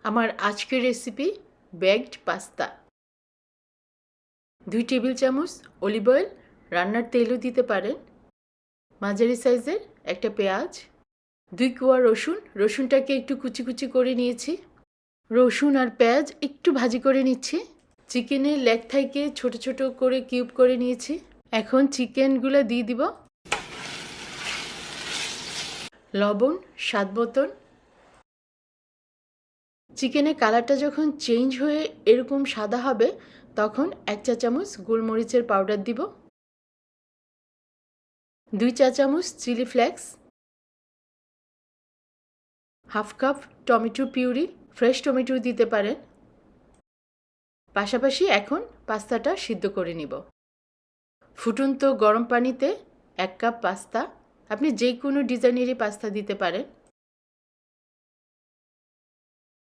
আমার আজকের recipe baked pasta. 2 table চামচ অলিভ অয়েল, রান্নার তেলও দিতে পারেন, মাঝারি সাইজের একটা পেঁয়াজ, 2 কোয়া রসুন, রসুনটাকে একটু কুচি কুচি করে নিয়েছি। রসুন আর পেঁয়াজ একটু ভাজি করে নিচ্ছি। চিকেনের লেগ থাইকে ছোট ছোট করে কিউব করে নিয়েছি। এখন চিকেনগুলো দিয়ে দিব। লবণ স্বাদ মতন। চিকেনের কালারটা যখন চেঞ্জ হয়ে এরকম সাদা হবে তখন 1 চা চামচ গোলমরিচের পাউডার দিব, 2 চা চামচ chilli flakes, half cup tomato puree, fresh tomato দিতে পারেন। পাশাপাশি এখন পাস্তাটা সিদ্ধ করে নিব। ফুটন্ত গরম পানিতে 1 কাপ পাস্তা, আপনি যে কোনো ডিজাইনেরই পাস্তা দিতে পারেন।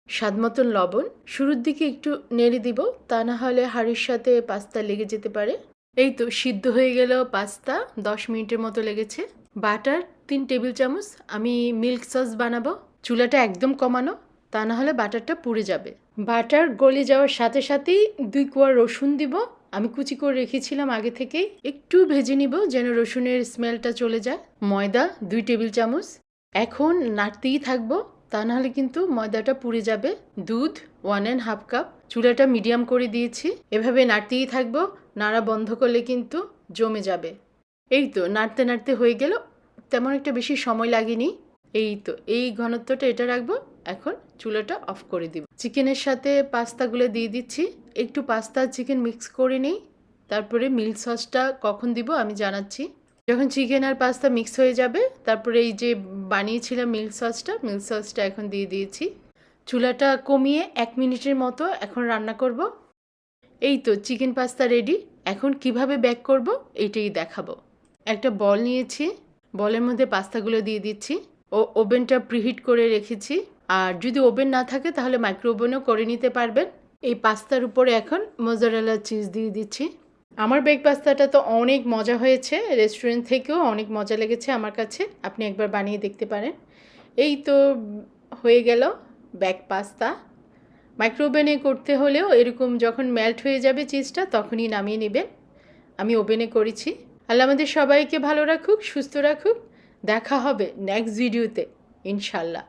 স্বাদ মতন লবণ, শুরুর দিকে একটু নেড়ে দিব, তা না হলে হাঁড়ির সাথে পাস্তা লেগে যেতে পারে। এই তো সিদ্ধ হয়ে গেল পাস্তা, 10 মিনিটের মতো লেগেছে। বাটার 3 টেবিল চামচ, আমি মিল্ক সস বানাবো। চুলাটা একদম কমানো, তা না হলে বাটারটা পুড়ে যাবে। বাটার গলে যাওয়ার সাথে সাথেই 2 কোয়া রসুন দিব, আমি কুচি করে রেখেছিলাম আগে থেকেই। একটু ভেজে নিব যেন রসুনের স্মেলটা চলে যায়। ময়দা 2 টেবিল চামচ, এখন নাড়তেই থাকবো, তা নাহলে কিন্তু ময়দাটা পুড়ে যাবে। দুধ 1.5 কাপ, চুলাটা মিডিয়াম করে দিয়েছি। এভাবে নাড়তেই থাকবো, নাড়া বন্ধ করলে কিন্তু জমে যাবে। এই তো নাড়তে নাড়তে হয়ে গেল, তেমন একটা বেশি সময় লাগেনি। এই তো এই ঘনত্বটা এটা রাখবো। এখন চুলাটা অফ করে দিব। চিকেনের সাথে পাস্তাগুলো দিয়ে দিচ্ছি। একটু পাস্তা চিকেন মিক্স করে নিই, তারপরে মিল্ক সসটা কখন দিব আমি জানাচ্ছি। যখন চিকেন আর পাস্তা মিক্স হয়ে যাবে তারপরে এই যে বানিয়েছিলাম মিল্ক সসটা এখন দিয়ে দিয়েছি। চুলাটা কমিয়ে 1 মিনিটের মতো এখন রান্না করব। এই তো চিকেন পাস্তা রেডি। এখন কিভাবে বেক করব এইটাই দেখাবো। একটা বল নিয়েছি, বলের মধ্যে পাস্তাগুলো দিয়ে দিচ্ছি। ওভেনটা প্রিহিট করে রেখেছি, আর যদি ওভেন না থাকে তাহলে মাইক্রো ওভেনও করে নিতে পারবেন। এই পাস্তার উপরে এখন মোজারেলা চিজ দিয়ে দিচ্ছি। আমার বেক পাস্তাটা তো অনেক মজা হয়েছে, রেস্টুরেন্ট থেকেও অনেক মজা লেগেছে আমার কাছে। আপনি একবার বানিয়ে দেখতে পারেন। এই তো হয়ে গেল বেক পাস্তা। মাইক্রো ওভেনে করতে হলেও এরকম যখন মেল্ট হয়ে যাবে চিজটা তখনই নামিয়ে নেবেন। আমি ওভেনে করেছি। আল্লাহ আমাদের সবাইকে ভালো রাখুক, সুস্থ রাখুক। দেখা হবে নেক্সট ভিডিওতে ইনশাল্লাহ।